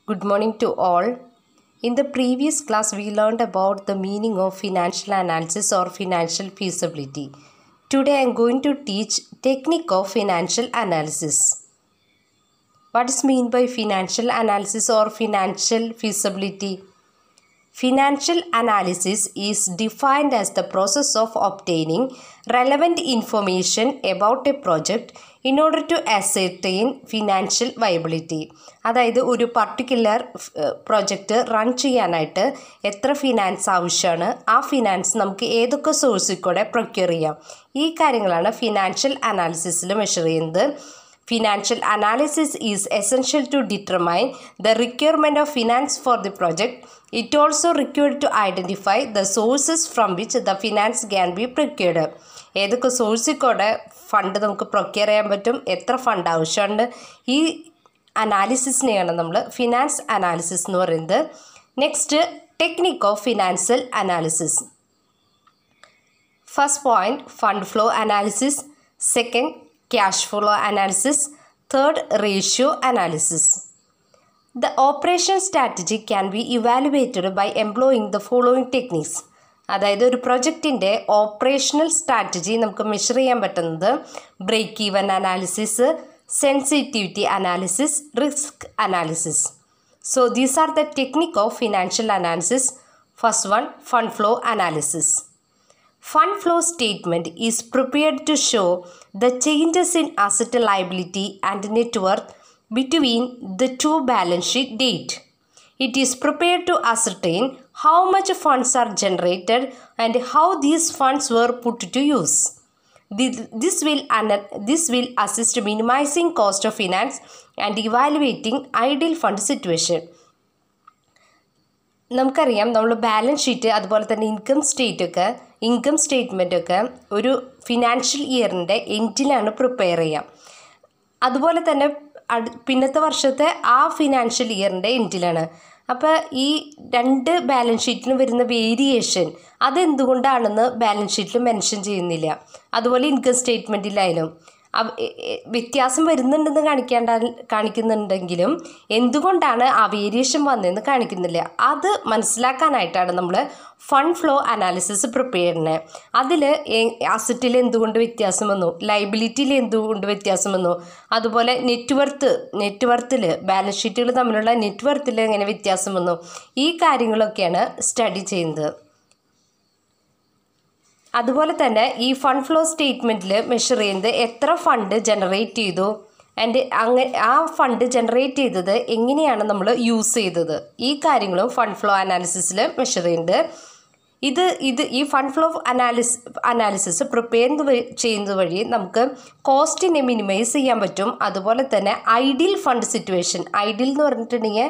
Good morning to all. In the previous class, we learned about the meaning of financial analysis or financial feasibility. Today, I am going to teach technique of financial analysis. What is meant by financial analysis or financial feasibility? Financial analysis is defined as the process of obtaining relevant information about a project in order to ascertain financial viability. അതായത് ഒരു particular project run ചെയ്യാനായിട്ട് എത്ര finance ആവശ്യമാണ്, ആ finance നമുക്ക് ഏതൊക്കെ സോഴ്സിൽ കൂടെ പ്രൊക്യൂർ ചെയ്യാം, ഈ കാര്യങ്ങളാണ് ഫിനാൻഷ്യൽ അനാലിസിസിൽ മെഷർ ചെയ്യുന്നത്. Financial analysis is essential to determine the requirement of finance for the project. It also required to identify the sources from which the finance can be procured. ഏതൊക്കെ സോഴ്സിൽ കൂടെ ഫണ്ട് നമുക്ക് procure ചെയ്യാൻ പറ്റും, എത്ര fund ആവശ്യമുണ്ട്, ഈ അനാലിസിസിനെയാണ് നമ്മൾ ഫിനാൻസ് അനാലിസിസ് എന്ന് പറയുന്നത്. Next, technique of financial analysis. First point, fund flow analysis. Second, cash flow analysis. Third, ratio analysis. The operation strategy can be evaluated by employing the following techniques. അതായത് ഒരു പ്രൊജക്റ്റിൻ്റെ operational strategy നമുക്ക് measure ചെയ്യാൻ പറ്റുന്നത് break even analysis, sensitivity analysis, risk analysis. So these are the technique of financial analysis. First one, fund flow analysis. Fund flow statement is prepared to show the changes in asset liability and net worth between the two balance sheet date. It is prepared to ascertain how much funds are generated and how these funds were put to use. This will assist minimizing cost of finance and evaluating ideal fund situation. നമുക്കറിയാം, നമ്മൾ balance sheet അതുപോലെ തന്നെ income സ്റ്റേറ്റ്മെൻറ്റൊക്കെ ഒരു financial ഇയറിൻ്റെ എൻഡിലാണ് prepare ചെയ്യുക. അതുപോലെ തന്നെ പിന്നത്തെ വർഷത്തെ ആ ഫിനാൻഷ്യൽ ഇയറിൻ്റെ എൻഡിലാണ്. അപ്പോൾ ഈ രണ്ട് ബാലൻസ് ഷീറ്റിലും വരുന്ന വേരിയേഷൻ അതെന്തുകൊണ്ടാണെന്ന് ബാലൻസ് ഷീറ്റിൽ മെൻഷൻ ചെയ്യുന്നില്ല. അതുപോലെ ഇൻകം സ്റ്റേറ്റ്മെൻറ്റിലായാലും വ്യത്യാസം വരുന്നുണ്ടെന്ന് കാണിക്കുന്നുണ്ടെങ്കിലും എന്തുകൊണ്ടാണ് ആ വേരിയേഷൻ വന്നതെന്ന് കാണിക്കുന്നില്ല. അത് മനസ്സിലാക്കാനായിട്ടാണ് നമ്മൾ ഫണ്ട് ഫ്ലോ അനാലിസിസ് പ്രിപ്പയർ ചെയ്യുന്നത്. അതിൽ അസറ്റിൽ എന്തുകൊണ്ട് വ്യത്യാസം വന്നു, ലൈബിലിറ്റിയിൽ എന്തുകൊണ്ട് വ്യത്യാസം വന്നു, അതുപോലെ നെറ്റ്വർത്തിൽ ബാലൻസ് ഷീറ്റുകൾ തമ്മിലുള്ള നെറ്റ്വർത്തിൽ എങ്ങനെ വ്യത്യാസം വന്നു, ഈ കാര്യങ്ങളൊക്കെയാണ് സ്റ്റഡി ചെയ്യുന്നത്. അതുപോലെ തന്നെ ഈ ഫണ്ട് ഫ്ലോ സ്റ്റേറ്റ്മെൻറ്റിൽ മെഷർ ചെയ്യുന്നത് എത്ര ഫണ്ട് ജനറേറ്റ് ചെയ്തു ആൻഡ് ആ ഫണ്ട് ജനറേറ്റ് ചെയ്തത് എങ്ങനെയാണ് നമ്മൾ യൂസ് ചെയ്തത്, ഈ കാര്യങ്ങളും ഫണ്ട് ഫ്ലോ അനാലിസിസിൽ മെഷർ ചെയ്യുന്നുണ്ട്. ഈ ഫണ്ട് ഫ്ലോ അനാലിസിസ് പ്രിപ്പയർ ചെയ്യുന്നത് വഴി നമുക്ക് കോസ്റ്റിനെ മിനിമൈസ് ചെയ്യാൻ പറ്റും. അതുപോലെ തന്നെ ഐഡിയൽ ഫണ്ട് സിറ്റുവേഷൻ, ഐഡിയൽ എന്ന് പറഞ്ഞിട്ടുണ്ടെങ്കിൽ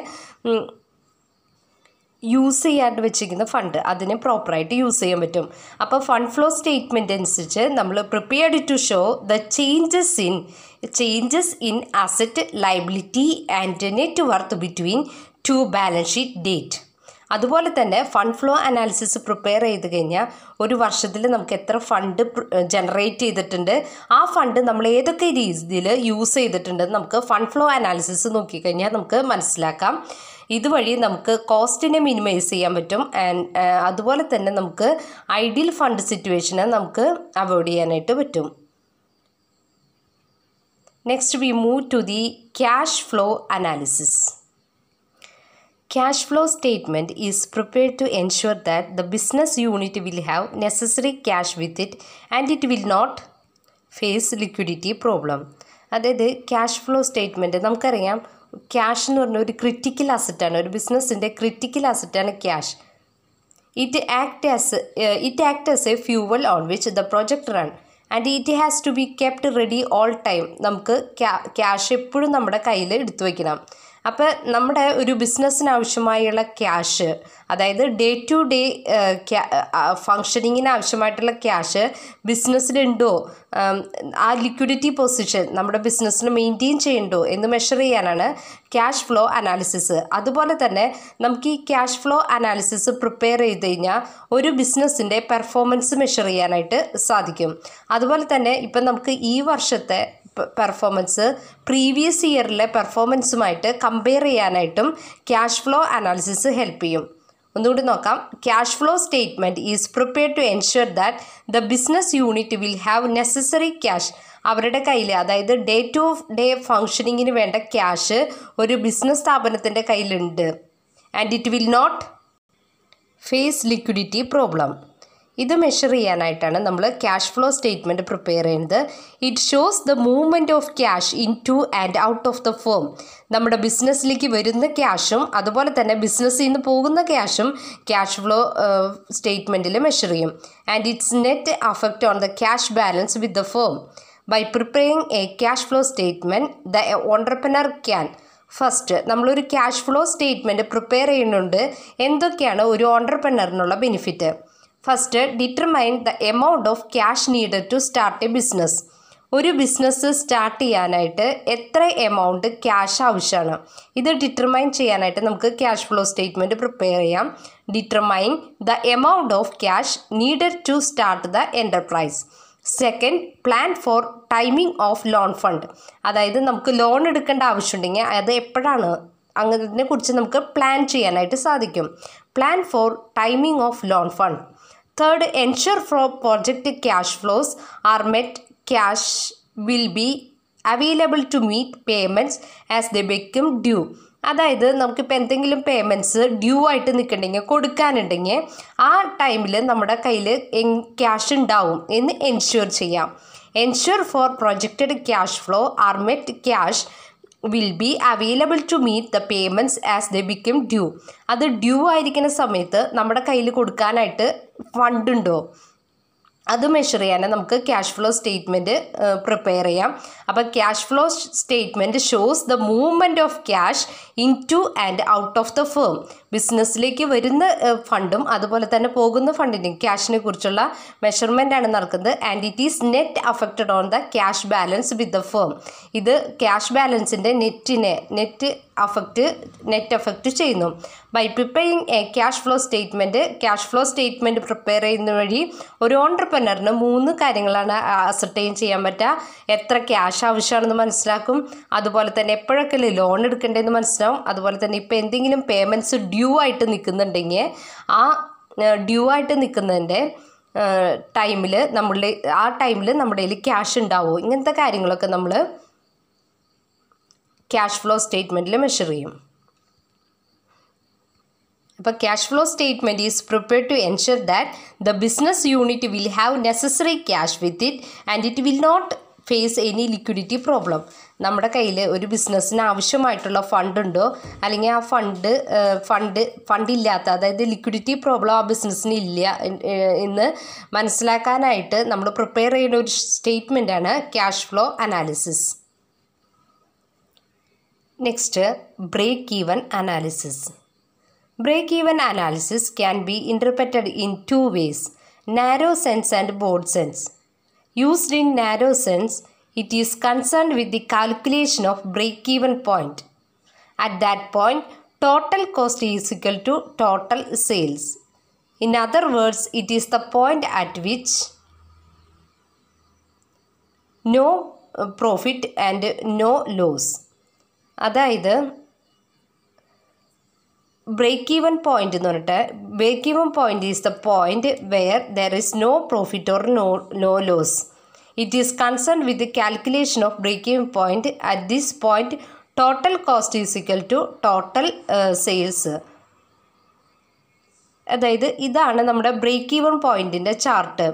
യൂസ് ചെയ്യാണ്ട് വെച്ചിരിക്കുന്ന ഫണ്ട് അതിനെ പ്രോപ്പറായിട്ട് യൂസ് ചെയ്യാൻ പറ്റും. അപ്പോൾ ഫണ്ട് ഫ്ലോ സ്റ്റേറ്റ്മെൻറ്റ് അനുസരിച്ച് നമ്മൾ prepared to show the changes in asset liability and net worth between two balance sheet date. അതുപോലെ തന്നെ ഫണ്ട് ഫ്ലോ അനാലിസിസ് പ്രിപ്പയർ ചെയ്ത് കഴിഞ്ഞാൽ ഒരു വർഷത്തിൽ നമുക്ക് എത്ര ഫണ്ട് ജനറേറ്റ് ചെയ്തിട്ടുണ്ട്, ആ ഫണ്ട് നമ്മൾ ഏതൊക്കെ രീതിയിൽ യൂസ് ചെയ്തിട്ടുണ്ട് നമുക്ക് ഫണ്ട് ഫ്ലോ അനാലിസിസ് നോക്കിക്കഴിഞ്ഞാൽ നമുക്ക് മനസ്സിലാക്കാം. ഇതുവഴി നമുക്ക് കോസ്റ്റിനെ മിനിമൈസ് ചെയ്യാൻ പറ്റും. അതുപോലെ തന്നെ നമുക്ക് ഐഡിയൽ ഫണ്ട് സിറ്റുവേഷനെ നമുക്ക് അവോയ്ഡ് ചെയ്യാനായിട്ട് പറ്റും. Next we move to the cash flow analysis. Cash flow statement is prepared to ensure that the business unit will have necessary cash with it and it will not face liquidity problem. അതായത് cash flow statement നമുക്കറിയാം, cash എന്ന് പറഞ്ഞ ഒരു critical അസറ്റാണ്, ഒരു ബിസിനസ്സിൻ്റെ critical അസറ്റാണ് cash. It acts as a fuel on which the project run and it has to be kept ready all time. നമുക്ക് ക്യാഷ് എപ്പോഴും നമ്മുടെ കയ്യിൽ എടുത്തു വയ്ക്കണം. അപ്പോൾ നമ്മുടെ ഒരു ബിസിനസ്സിന് ആവശ്യമായുള്ള ക്യാഷ്, അതായത് ഡേ ടു ഡേ ഫങ്ഷനിങ്ങിന് ആവശ്യമായിട്ടുള്ള ക്യാഷ് ബിസിനസ്സിലുണ്ടോ, ആ ലിക്വിഡിറ്റി പൊസിഷൻ നമ്മുടെ ബിസിനസ്സിന് മെയിൻറ്റെയിൻ ചെയ്യണ്ടോ എന്ന് മെഷർ ചെയ്യാനാണ് ക്യാഷ് ഫ്ലോ അനാലിസിസ്. അതുപോലെ തന്നെ നമുക്ക് ഈ ക്യാഷ് ഫ്ലോ അനാലിസിസ് പ്രിപ്പയർ ചെയ്ത് കഴിഞ്ഞാൽ ഒരു ബിസിനസ്സിൻ്റെ പെർഫോമൻസ് മെഷർ ചെയ്യാനായിട്ട് സാധിക്കും. അതുപോലെ തന്നെ ഇപ്പം നമുക്ക് ഈ വർഷത്തെ പെർഫോമൻസ് പ്രീവിയസ് ഇയറിലെ പെർഫോമൻസുമായിട്ട് കമ്പയർ ചെയ്യാനായിട്ടും ക്യാഷ് ഫ്ലോ അനാലിസിസ് ഹെൽപ്പ് ചെയ്യും. ഒന്നുകൂടി നോക്കാം. Cash flow statement is prepared to ensure that the business unit will have necessary cash. അവരുടെ കയ്യിൽ, അതായത് ഡേ ടു ഡേ ഫങ്ഷനിങ്ങിന് വേണ്ട ക്യാഷ് ഒരു ബിസിനസ് സ്ഥാപനത്തിൻ്റെ കയ്യിലുണ്ട്. And it will not face liquidity problem. ഇത് മെഷർ ചെയ്യാനായിട്ടാണ് നമ്മൾ ക്യാഷ് ഫ്ലോ സ്റ്റേറ്റ്മെൻറ്റ് പ്രിപ്പയർ ചെയ്യുന്നത്. It shows the movement of cash into and out of the firm. നമ്മുടെ ബിസിനസ്സിലേക്ക് വരുന്ന ക്യാഷും അതുപോലെ തന്നെ ബിസിനസ്സിൽ നിന്ന് പോകുന്ന ക്യാഷും ക്യാഷ് ഫ്ലോ സ്റ്റേറ്റ്മെൻറ്റിൽ മെഷർ ചെയ്യും. And its net effect on the cash balance with the firm. By preparing a cash flow statement the entrepreneur can first നമ്മളൊരു ക്യാഷ് ഫ്ലോ സ്റ്റേറ്റ്മെൻറ്റ് പ്രിപ്പയർ ചെയ്യുന്നുണ്ട്. എന്തൊക്കെയാണ് ഒരു ഓൺട്രപ്രനറിനുള്ള benefit? First, determine the amount of cash needed to start a business. ഒരു business start ചെയ്യാനായിട്ട് എത്ര amount cash ആവശ്യമാണ്, ഇത് ഡിറ്റർമൈൻ ചെയ്യാനായിട്ട് നമുക്ക് ക്യാഷ് ഫ്ലോ സ്റ്റേറ്റ്മെൻറ്റ് പ്രിപ്പയർ ചെയ്യാം. Determine the amount of cash needed to start the enterprise. Second, plan for timing of loan fund. അതായത് നമുക്ക് ലോൺ എടുക്കേണ്ട ആവശ്യമുണ്ടെങ്കിൽ അത് എപ്പോഴാണ്, അതിനെ കുറിച്ച് നമുക്ക് പ്ലാൻ ചെയ്യാനായിട്ട് സാധിക്കും. Plan for timing of loan fund. Third, ensure for project cash flows are met. Cash will be available to meet payments as they become due. അതായത് നമുക്കിപ്പോൾ എന്തെങ്കിലും പേയ്മെൻറ്റ്സ് ഡ്യൂ ആയിട്ട് നിൽക്കണമെങ്കിൽ, കൊടുക്കാനുണ്ടെങ്കിൽ ആ ടൈമിൽ നമ്മുടെ കയ്യിൽ ക്യാഷ് ഉണ്ടാവും എന്ന് എൻഷുർ ചെയ്യാം. Ensure for projected cash flow are met. Cash will be available to meet the payments as they become due. അത് ഡ്യൂ ആയിരിക്കുന്ന സമയത്ത് നമ്മുടെ കയ്യിൽ കൊടുക്കാനായിട്ട് ഫണ്ട് ഉണ്ടോ, അത് മെഷർ ചെയ്യാൻ നമുക്ക് ക്യാഷ് ഫ്ലോ സ്റ്റേറ്റ്മെൻറ്റ് പ്രിപ്പയർ ചെയ്യാം. അപ്പോൾ cash flow statement shows the movement of cash into and out of the firm. ബിസിനസ്സിലേക്ക് വരുന്ന ഫണ്ടും അതുപോലെ തന്നെ പോകുന്ന ഫണ്ടിൻ്റെയും ക്യാഷിനെ കുറിച്ചുള്ള മെഷർമെൻ്റ് ആണ് നടക്കുന്നത്. And it is net affected on the cash balance with the firm. ഇത് ക്യാഷ് ബാലൻസിൻ്റെ നെറ്റ് അഫക്റ്റ് ചെയ്യുന്നു. By preparing a cash flow statement prepare ചെയ്യുന്ന വഴി ഒരു ഓൺട്രപ്രനറിന് 3 കാര്യങ്ങളാണ് അസർട്ടൈൻ ചെയ്യാൻ പറ്റുക. എത്ര ക്യാഷ് ആവശ്യമാണെന്ന് മനസ്സിലാക്കും, അതുപോലെ തന്നെ എപ്പോഴൊക്കെ ലോൺ എടുക്കേണ്ടതെന്ന് മനസ്സിലാവും, അതുപോലെ തന്നെ ഇപ്പോൾ എന്തെങ്കിലും പേയ്മെൻറ്റ്സ് ഡ്യൂ ആയിട്ട് നിൽക്കുന്നുണ്ടെങ്കിൽ ആ ഡ്യൂ ആയിട്ട് നിൽക്കുന്നതിൻ്റെ ടൈമിൽ നമ്മുടെ കയ്യിൽ ക്യാഷ് ഉണ്ടാവുമോ, ഇങ്ങനത്തെ കാര്യങ്ങളൊക്കെ നമ്മൾ ക്യാഷ് ഫ്ലോ സ്റ്റേറ്റ്മെൻറ്റിൽ മെഷർ ചെയ്യും. അപ്പോൾ cash flow statement is prepared to ensure that the business unit will have necessary cash with it and it will not face any liquidity problem. നമ്മുടെ കയ്യിൽ ഒരു ബിസിനസ്സിന് ആവശ്യമായിട്ടുള്ള ഫണ്ട് ഉണ്ടോ, അല്ലെങ്കിൽ ആ ഫണ്ടില്ലാത്ത, അതായത് ലിക്വിഡിറ്റി പ്രോബ്ലം ആ ബിസിനസ്സിന് ഇല്ല എന്ന് മനസ്സിലാക്കാനായിട്ട് നമ്മൾ പ്രിപ്പയർ ചെയ്യുന്ന ഒരു സ്റ്റേറ്റ്മെൻറ്റാണ് cash flow analysis. Next, break even analysis. Break-even analysis can be interpreted in 2 ways, narrow sense and broad sense. Used in narrow sense, it is concerned with the calculation of break-even point. At that point, total cost is equal to total sales. In other words, it is the point at which no profit and no loss. അതായത് break even point എന്ന് പറഞ്ഞിട്ട്, break even point is the point where there is no profit or no loss. It is concern with the calculation of break even point. At this point total cost is equal to total sales. അതായത് ഇതാണ് നമ്മുടെ break even പോയിൻറ്റിൻ്റെ chart.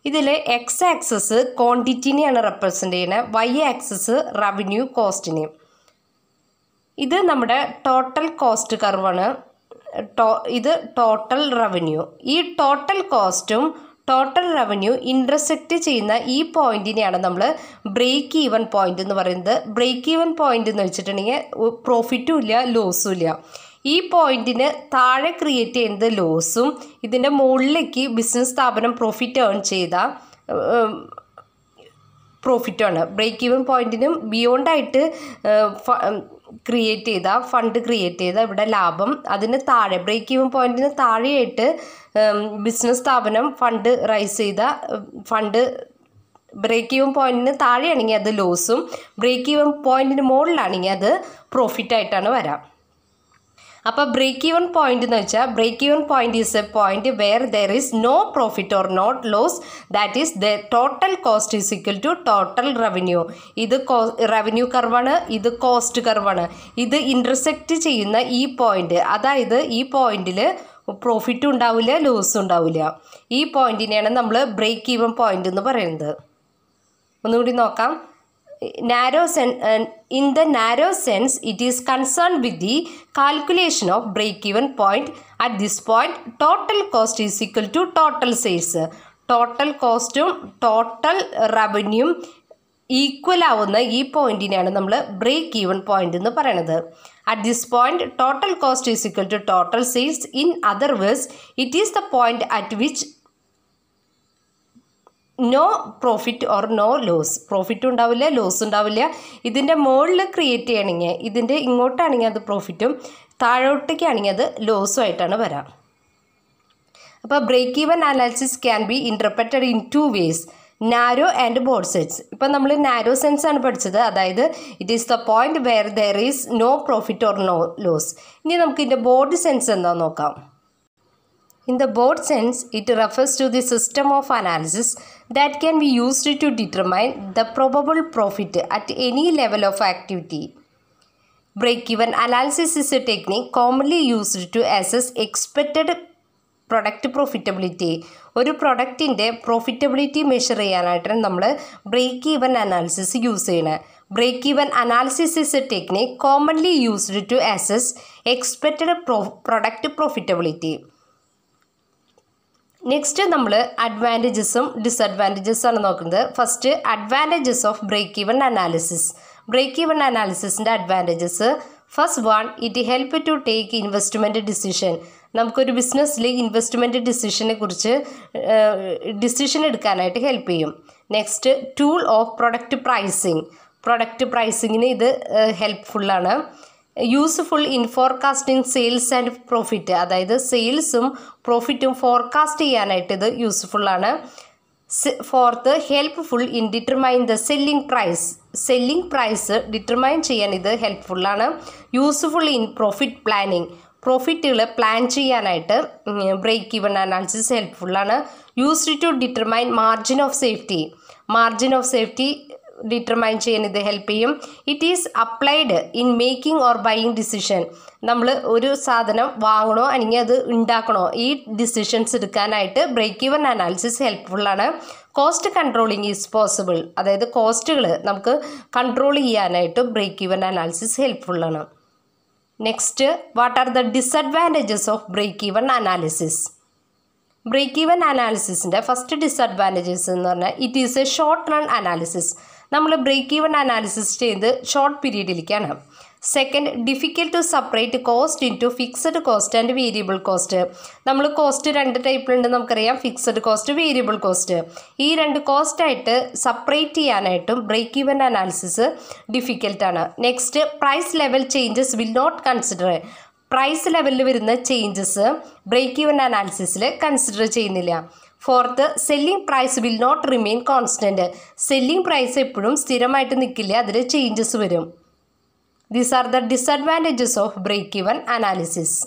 ഇതിൽ X axis ക്വാണ്ടിറ്റിനെയാണ് represent ചെയ്യുന്നത്, Y axis revenue കോസ്റ്റിനെയും. ഇത് നമ്മുടെ ടോട്ടൽ കോസ്റ്റ് കർവാണ്, ഇത് ടോട്ടൽ റവന്യൂ. ഈ ടോട്ടൽ കോസ്റ്റും ടോട്ടൽ റവന്യൂ ഇൻ്റർസെക്റ്റ് ചെയ്യുന്ന ഈ പോയിൻറ്റിനെയാണ് നമ്മൾ ബ്രേക്ക് ഈവൻ പോയിൻ്റ് എന്ന് പറയുന്നത്. ബ്രേക്ക് ഈവൻ പോയിൻ്റ് എന്ന് വെച്ചിട്ടുണ്ടെങ്കിൽ പ്രോഫിറ്റും ഇല്ല ലോസും ഇല്ല. ഈ പോയിൻറ്റിന് താഴെ ക്രിയേറ്റ് ചെയ്യുന്നത് ലോസും, ഇതിൻ്റെ മുകളിലേക്ക് ബിസിനസ് സ്ഥാപനം പ്രോഫിറ്റ് ഏൺ ചെയ്ത പ്രോഫിറ്റാണ്. ബ്രേക്ക് ഈവൻ പോയിൻറ്റിനും ബിയോണ്ടായിട്ട് ഫണ്ട് ക്രിയേറ്റ് ചെയ്ത ഇവിടെ ലാഭം, അതിന് താഴെ ബ്രേക്ക് ഈവൻ പോയിൻറ്റിന് താഴെയായിട്ട് ബിസിനസ് സ്ഥാപനം ഫണ്ട് റൈസ് ചെയ്ത ഫണ്ട് ബ്രേക്ക് ഈവൻ പോയിന്റിന് താഴെയാണെങ്കിൽ അത് ലോസും ബ്രേക്ക് ഈവൻ പോയിന്റിന് മുകളിലാണെങ്കിൽ അത് പ്രോഫിറ്റായിട്ടാണ് വരാം. അപ്പോൾ ബ്രേക്ക് ഈവൻ പോയിന്റ് എന്ന് വെച്ചാൽ break even point is a point where there is no profit or not loss, that is the total cost is equal to total revenue. ഇത് റവന്യൂ കർവാണ്, ഇത് കോസ്റ്റ് കർവാണ്. ഇത് ഇൻ്റർസെക്റ്റ് ചെയ്യുന്ന ഈ പോയിന്റ്, അതായത് ഈ പോയിന്റിൽ പ്രോഫിറ്റും ഉണ്ടാവില്ല ലോസും ഉണ്ടാവില്ല. ഈ പോയിന്റിനെയാണ് നമ്മൾ ബ്രേക്ക് ഈവൻ പോയിന്റ് എന്ന് പറയുന്നത്. ഒന്നുകൂടി നോക്കാം. In the narrow sense, it is concerned with the calculation of break-even point. At this point, total cost is equal to total sales. Total cost total revenue equal ആവുന്ന ഈ പോയിന്റിനെയാണ് നമ്മൾ break even point എന്ന് പറയുന്നത്. At this point total cost is equal to total sales. In other words, it is the point at which no profit or no loss. പ്രോഫിറ്റും ഉണ്ടാവില്ല loss ഉണ്ടാവില്ല. ഇതിൻ്റെ മുകളിൽ ക്രിയേറ്റ് ചെയ്യണമെങ്കിൽ ഇതിൻ്റെ ഇങ്ങോട്ടാണെങ്കിൽ അത് പ്രോഫിറ്റും താഴോട്ടേക്കാണെങ്കിൽ അത് ലോസും ആയിട്ടാണ് വരാം. അപ്പോൾ break even analysis can be interpreted in 2 ways, narrow and broad sense. ഇപ്പം നമ്മൾ നാരോ സെൻസ് ആണ് പഠിച്ചത്, അതായത് it is the point where there is no profit or no loss. ഇനി നമുക്ക് ഇതിൻ്റെ ബോർഡ് സെൻസ് എന്താണെന്ന് നോക്കാം. In the board sense, it refers to the system of analysis that can be used to determine the probable profit at any level of activity. Break-even analysis is a technique commonly used to assess expected product profitability. ഒരു പ്രൊഡക്റ്റിൻ്റെ profitability measure ചെയ്യാനായിട്ടാണ് നമ്മൾ break even analysis use ചെയ്യണത്. Break even analysis is a technique commonly used to assess expected product profitability. Next നമ്മൾ അഡ്വാൻറ്റേജസും ഡിസഡ്വാൻറ്റേജസും ആണ് നോക്കുന്നത്. First advantages of break even analysis. Break even അനാലിസിസിൻ്റെ advantages: first one, it help to take investment decision. നമുക്കൊരു ബിസിനസ്സിൽ investment decision എടുക്കാനായിട്ട് help ചെയ്യും. Next tool of product pricing. Product പ്രൈസിങ്ങിന് ഇത് ഹെൽപ്ഫുള്ളാണ്. Useful in forecasting sales and profit, അതായത് സെയിൽസും പ്രോഫിറ്റും forecast ചെയ്യാനായിട്ട് ഇത് യൂസ്ഫുള്ളാണ്. Fourth, helpful in determine the selling price. Selling price determine ചെയ്യാൻ ഇത് ഹെൽപ്ഫുള്ളാണ്. Useful in profit planning. പ്രോഫിറ്റുകൾ പ്ലാൻ ചെയ്യാനായിട്ട് ബ്രേക്ക് ഈവൻ അനാലിസിസ് ഹെൽപ്ഫുള്ളാണ്. Used to determine margin of safety. Margin of safety determine ചെയ്യാൻ ഇത് ഹെൽപ്പ് ചെയ്യും. It is applied in making or buying decision. നമ്മൾ ഒരു സാധനം വാങ്ങണോ അല്ലെങ്കിൽ അത് ഉണ്ടാക്കണോ, ഈ ഡിസിഷൻസ് എടുക്കാനായിട്ട് ബ്രേക്ക് ഈവൻ അനാലിസിസ് ഹെൽപ്ഫുള്ളാണ്. കോസ്റ്റ് കൺട്രോളിങ് ഈസ് പോസിബിൾ, അതായത് കോസ്റ്റുകൾ നമുക്ക് കൺട്രോൾ ചെയ്യാനായിട്ട് ബ്രേക്ക് ഈവൻ അനാലിസിസ് ഹെൽപ്ഫുള്ളാണ്. Next, what are the disadvantages of break even analysis? Break even അനാലിസിസിൻ്റെ ഫസ്റ്റ് ഡിസഡ്വാൻറ്റേജസ് എന്ന് പറഞ്ഞാൽ it is a short run analysis. നമ്മൾ ബ്രേക്ക് ഈവൻ അനാലിസിസ് ചെയ്ത് ഷോർട്ട് പീരീഡിലേക്കാണ്. Second, difficult to separate cost into fixed cost and variable cost. നമ്മൾ cost 2 ടൈപ്പിലുണ്ട് നമുക്കറിയാം, fixed cost, variable cost. ഈ 2 കോസ്റ്റായിട്ട് സെപ്പറേറ്റ് ചെയ്യാനായിട്ടും ബ്രേക്ക് ഈവൻ അനാലിസിസ് ഡിഫിക്കൽട്ടാണ്. Next, price level changes will not consider. Price ലെവലിൽ വരുന്ന ചേഞ്ചസ് ബ്രേക്ക് ഈവൻ അനാലിസിസിൽ കൺസിഡർ ചെയ്യുന്നില്ല. Fourth, selling price will not remain constant. Selling price എപ്പോഴും സ്ഥിരമായിട്ട് നിൽക്കില്ല, അതിൽ ചേഞ്ചസ് വരും. These are the disadvantages of break even analysis.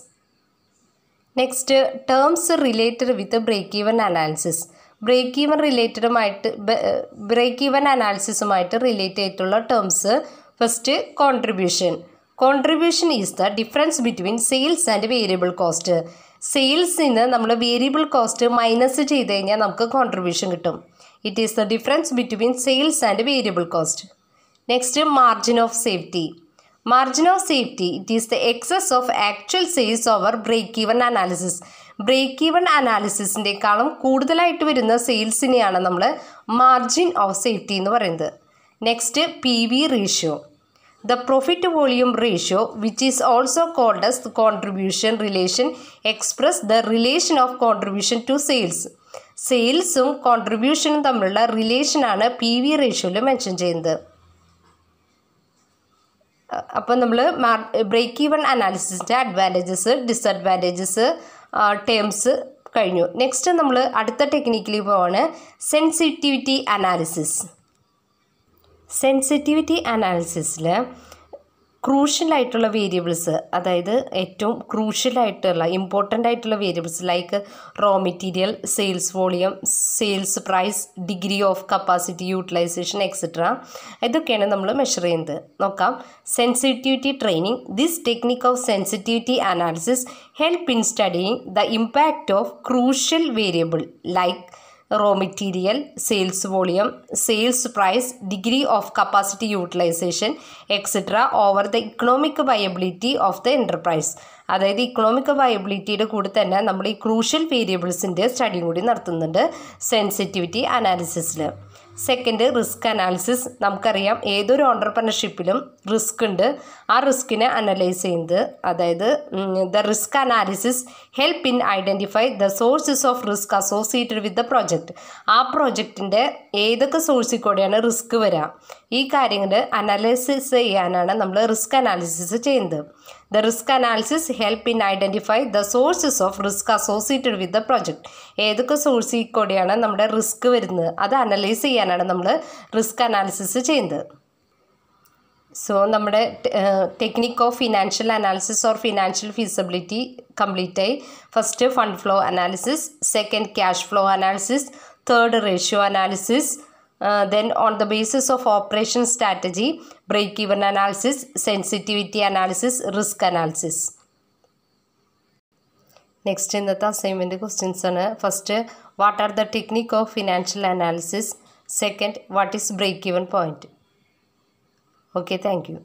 Next, terms related with break even analysis. Break even അനാലിസിസുമായിട്ട് relate ആയിട്ടുള്ള terms. First, contribution. Contribution is the difference between sales and variable cost. സെയിൽസിൽ നിന്ന് നമ്മൾ variable cost minus ചെയ്ത് കഴിഞ്ഞാൽ നമുക്ക് contribution കിട്ടും. It is the difference between sales and variable cost. Next, margin of safety. Margin of safety, it is the excess of actual sales over break even analysis. Break even അനാലിസിസിൻ്റെക്കാളും കൂടുതലായിട്ട് വരുന്ന സെയിൽസിനെയാണ് നമ്മൾ margin of safety എന്ന് പറയുന്നത്. Next, PV ratio. The profit volume ratio, which is also called as the contribution relation, express the relation of contribution to sales. സെയിൽസും കോൺട്രിബ്യൂഷനും തമ്മിലുള്ള റിലേഷനാണ് PV റേഷ്യോയിൽ മെൻഷൻ ചെയ്യുന്നത്. അപ്പം നമ്മൾ ബ്രേക്ക് ഈവൻ അനാലിസിസിൻ്റെ അഡ്വാൻറ്റേജസ്, ഡിസഡ്വാൻറ്റേജസ്, ടേംസ് കഴിഞ്ഞു. നെക്സ്റ്റ് നമ്മൾ അടുത്ത ടെക്നിക്കിൽ പോവാണ് സെൻസിറ്റിവിറ്റി അനാലിസിസ്. സെൻസിറ്റിവിറ്റി അനാലിസിസിൽ ക്രൂഷ്യലായിട്ടുള്ള വേരിയബിൾസ്, അതായത് ഏറ്റവും ക്രൂഷ്യലായിട്ടുള്ള ഇമ്പോർട്ടൻ്റ് ആയിട്ടുള്ള variables like raw material, sales volume, sales price, degree of capacity utilisation etcetera, ഇതൊക്കെയാണ് നമ്മൾ മെഷർ ചെയ്യുന്നത്. നോക്കാം. Sensitivity training. This technique of sensitivity analysis help in studying the impact of crucial variable like raw material, sales volume, sales price, degree of capacity utilization, etc. over the economic viability of the enterprise. അതായത് economic വയബിലിറ്റിയുടെ കൂടെ തന്നെ നമ്മൾ ഈ crucial വേരിയബിൾസിൻ്റെ സ്റ്റഡിയും കൂടി നടത്തുന്നുണ്ട് സെൻസിറ്റിവിറ്റി അനാലിസിസിൽ. Second, risk analysis. നമുക്കറിയാം ഏതൊരു ഓണ്ടർപ്രണർഷിപ്പിലും റിസ്ക് ഉണ്ട്. ആ റിസ്കിനെ അനലൈസ് ചെയ്യുന്നത്, അതായത് the risk analysis help in identify the sources of risk associated with the project. ആ പ്രോജക്റ്റിൻ്റെ ഏതൊക്കെ സോഴ്സിൽ കൂടെയാണ് റിസ്ക് വരിക, ഈ കാര്യങ്ങൾ അനാലിസിസ് ചെയ്യാനാണ് നമ്മൾ റിസ്ക് അനാലിസിസ് ചെയ്യുന്നത്. The risk analysis help in identify the sources of risk associated with the project. ഏതൊക്കെ സോഴ്സിൽ കൂടെയാണ് നമ്മുടെ റിസ്ക് വരുന്നത് അത് അനലൈസ് ചെയ്യാനാണ് നമ്മൾ റിസ്ക് അനാലിസിസ് ചെയ്യുന്നത്. സോ നമ്മുടെ technique of financial analysis or financial feasibility complete ആയി. First fund flow analysis, second cash flow analysis, third ratio analysis, then on the basis of operation strategy, break-even analysis, sensitivity analysis, risk analysis. Next ഇന്നത്തെ assignment questions ആണ്. First, what are the technique of financial analysis? Second, what is break-even point? Okay, thank you.